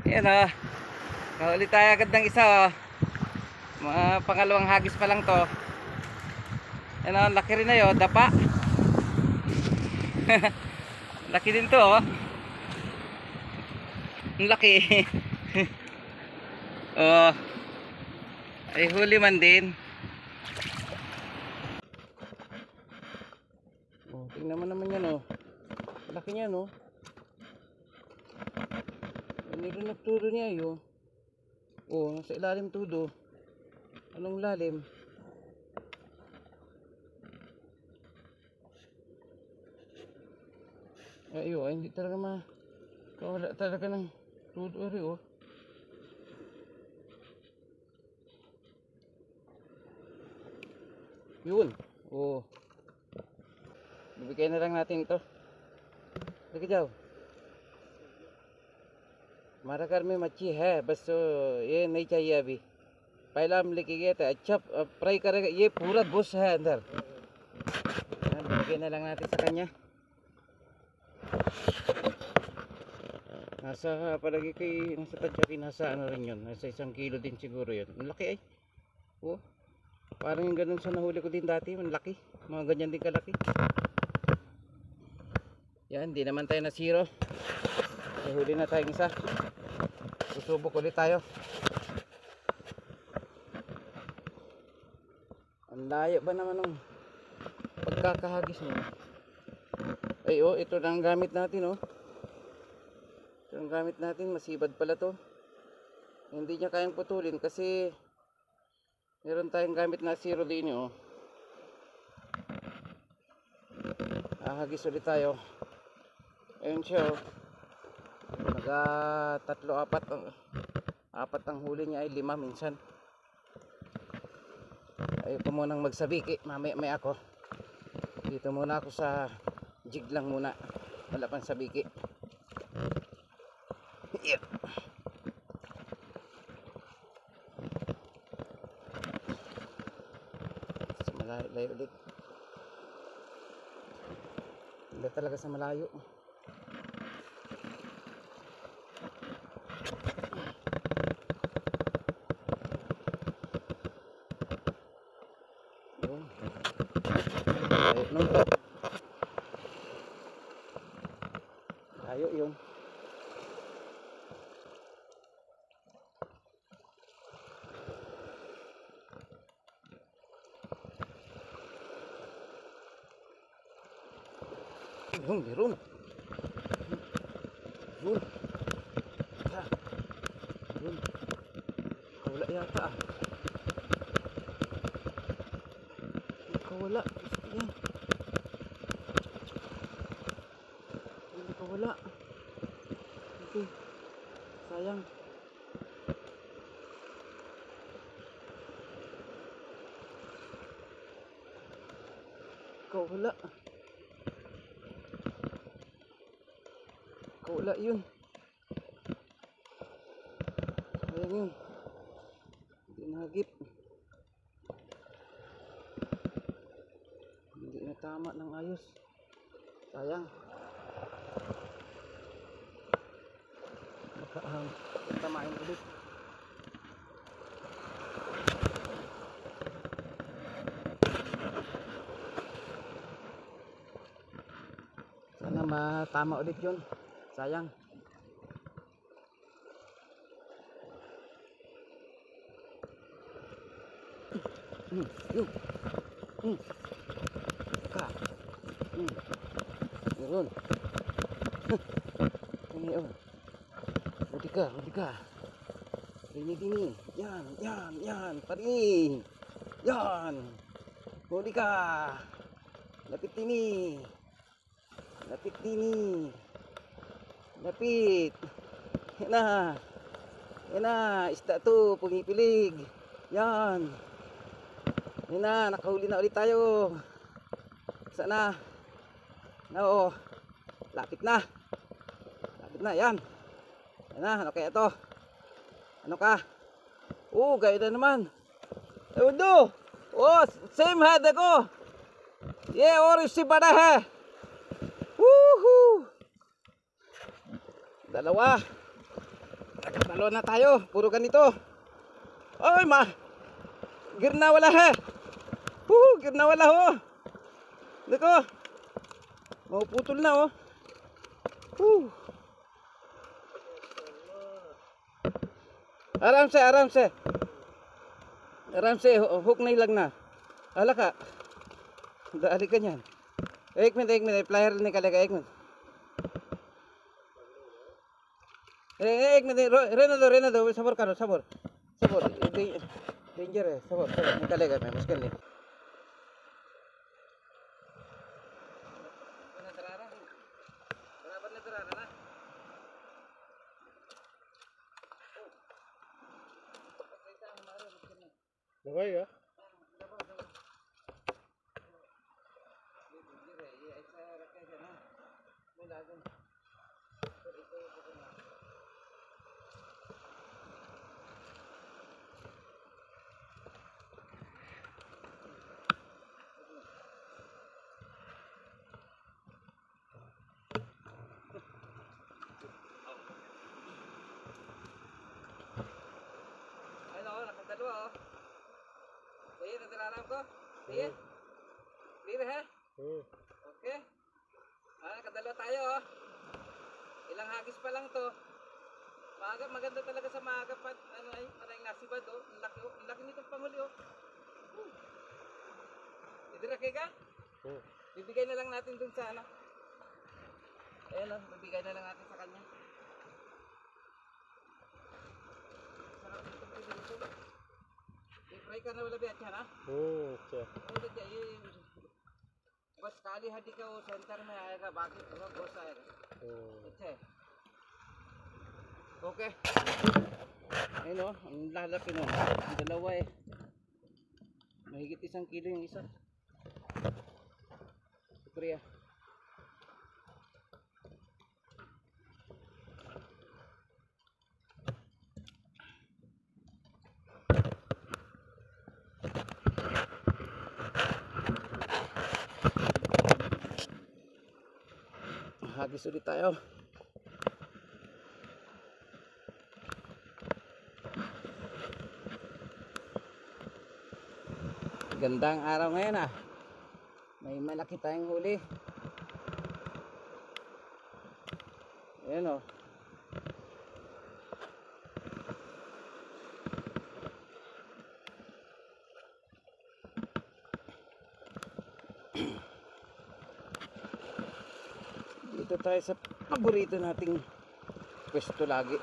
Yan o. Kahuli tayo agad ng isa o. Mga pangalawang hagis pa lang to. Yan o, laki rin na yun. Dapa. Laki din to o. Ang laki. Oh. Ay huli man din. Oh, tingnan mo naman yan oh. Laki niya no. Nilunak tudo niya yun. Oh, nasa ilalim tudo. Anong lalim? Ayo, ay hindi talaga wala talaga ng tudo rin oh. Yun. Oh. Bibigay na lang natin ito. Sige जाओ. हमारा घर में मच्छी है बस ये नहीं चाहिए अभी. पहला हम लेके गए थे अच्छा फ्राई करेगा ये पूरा घुस है अंदर. Bibigay na lang natin sa kanya. Nasa palagi kay nasa tadyakin nasa ano rin yun. Nasa 1 kilo din siguro yun. Ang laki ay. Oh. Parang yung ganun sa nahuli ko din dati. Ang laki. Mga ganyan din kalaki. Yan, hindi naman tayo na zero. Huli na tayong isa. Susubok ulit tayo. Ang layo ba naman ng pagkakahagis mo? Ay oh, ito na ang gamit natin oh. Ito ang gamit natin, masibad pala to. Hindi niya kayang putulin kasi meron tayong gamit na zero din oh. Hagis ulit tayo. Ayun siya oh. Naga 3-4 ang huli niya ay 5 minsan. Ayoko munang magsabiki, mamaya ako. Dito muna ako sa jig lang muna. Wala pang sabiki. Yeah. Sa malayo ulit. Hindi talaga sa malayo. Layo yun. Meron. Yun. Yun. Wala yata ah. Wala. Yan. Hindi ka wala. Okay. Sayang. Ikaw wala. Ikaw wala yun. Sayang yun. Hindi nahagip. Hindi na tama ng ayos. Sayang. Baka tamain ulit. Sana matama ulit yun. Sayang. Yun. Ka. Meron. Ngayon. Huli ka. Dini. Yan. Paring. Yan. Huli ka. Lapit dini. Lapit. Yan na. Isda to. Pumipilig. Yan. Yan na. Nakahuli na ulit tayo. Sana. Oo. Lapit na. Yan. Yan na. Ano kaya to? Ano ka? Gaya na naman. Udo. Same है देखो. ये और इससे बड़ा है. Dalawa. Nakatalo na tayo. Puro ganito. Oy, gear na wala ha. Gear na wala ho. Dito. Maputol na oh. Aram se. Hook na ilag na. Hala ka. Dali ka niyan. एक minute plier निकालेगा 1 मिनट एक मिनट रहने दो सबर करो सबर डेंजर है सबर निकालेगा मैं मुश्किल नहीं बराबर नजर आ रहा ना दबाएगा Nakadalawa oh. Sige, natiraram ko. Sige. Clear ha? Okay. Nakadalawa tayo oh. Ilang hagis pa lang to. Maganda talaga sa maaga pa. Ano ay, parang nasibad oh. Ang laki nitong panghuli oh. Idirake ka? Bibigay na lang natin dun sa ano. Ayan oh, bibigay na lang natin sa kanya. Sarap nitong pinito. Fry करने वाला भी अच्छा ना अच्छा तो ये बस काली हड्डी का वो सेंटर में आएगा बाकी पूरा गोश्त आएगा अच्छा है okay ayun o ang lalaki no ang dalawa eh mahigit 1 kilo yung isa Korea hagis ulit tayo gandang araw ngayon ah may malaki tayong huli ayan o dito tayo sa paborito nating pwesto lagi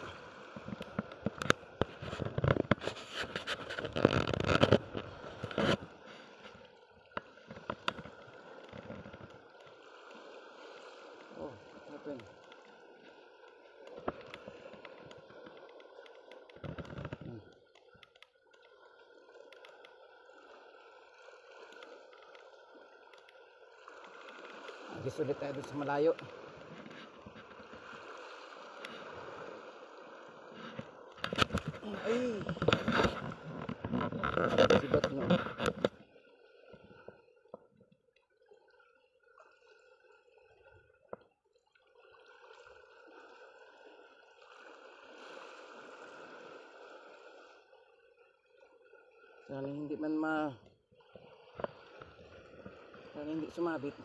oh open agis ulit tayo doon sa malayo ay sibat no sana hindi man sana hindi sumabit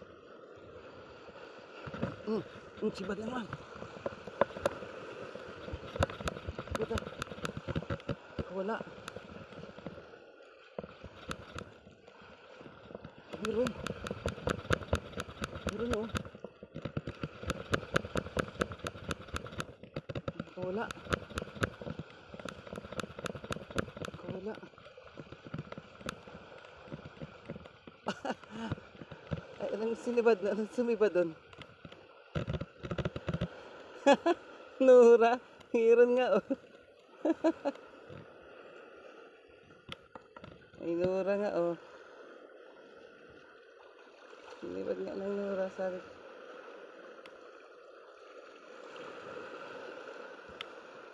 sibat naman puta wala meron oh wala ay anong sinibad na anong sumibad doon Nura meron nga oh ay Nura nga oh sinibad nga ng Nura sabi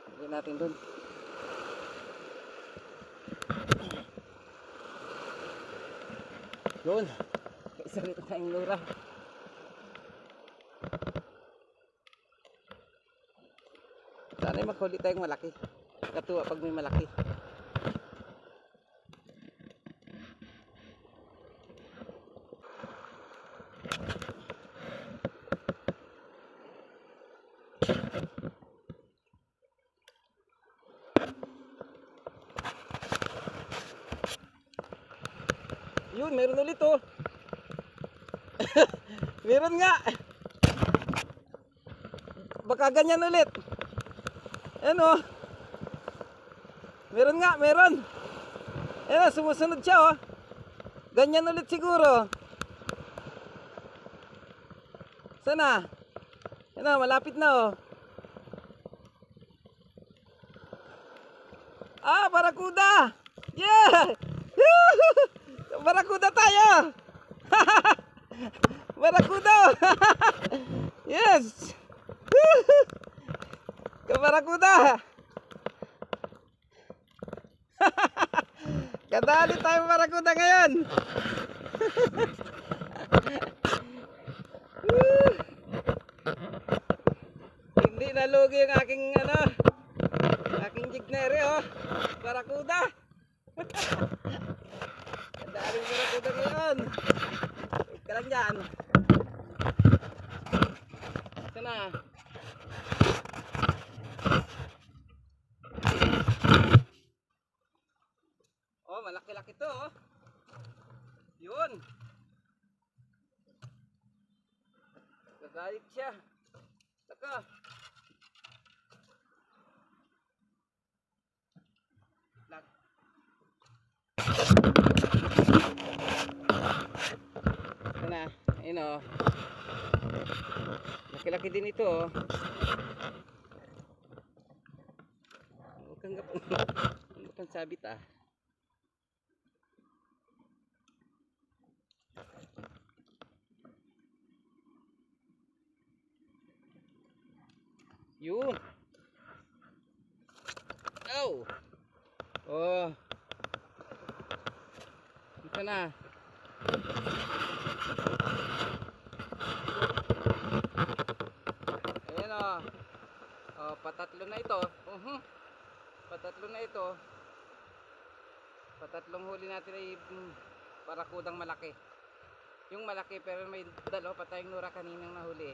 lagyan natin doon yun isa rin tayong Nura Sana maghuli tayong malaki. Katuwa pag may malaki. Yun, meron ulit oh. Meron nga. Baka ganyan ulit. Ano? Meron nga, meron. Ayan, sumusunod siya oh. Ganyan ulit siguro. Sana? Ayan, malapit na oh. Ah, barakuda! Yeah! Barakuda tayo! Barakuda! Yes! Kabarakuda! Kadali tayo barakuda ngayon! Hindi nalugi yung aking aking jignere oh. Barakuda! Kadaling barakuda ngayon! Wait ka lang dyan! Sana? Oh, malaki-laki to oh. Yun. Gagalit siya. Taka. Lag. Ito na. Ayun oh. Laki-laki din ito oh. Huwag kang sabit ah. Yun. Oh. Oh. Ito na. Ayan oh. Oh, patatlo na ito. Patatlo na ito. Patatlong huli natin ay barakudang malaki. Yung malaki pero may dalawa pa tayong nura kaninang nahuli.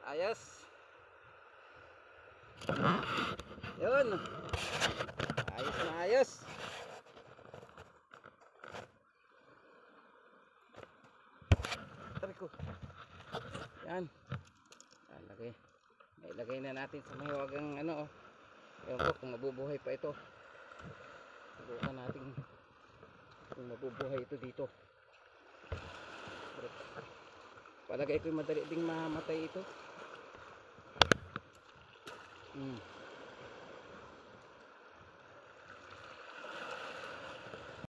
Ayos. Yun. Ayos na ayos. Tabi ko. Yan. Lagay. Ilagay na natin sa mahiwagang oh. Ewan ko kung mabubuhay pa ito. Subukan natin kung mabubuhay ito dito. Palagay ko madali ding mamatay ito.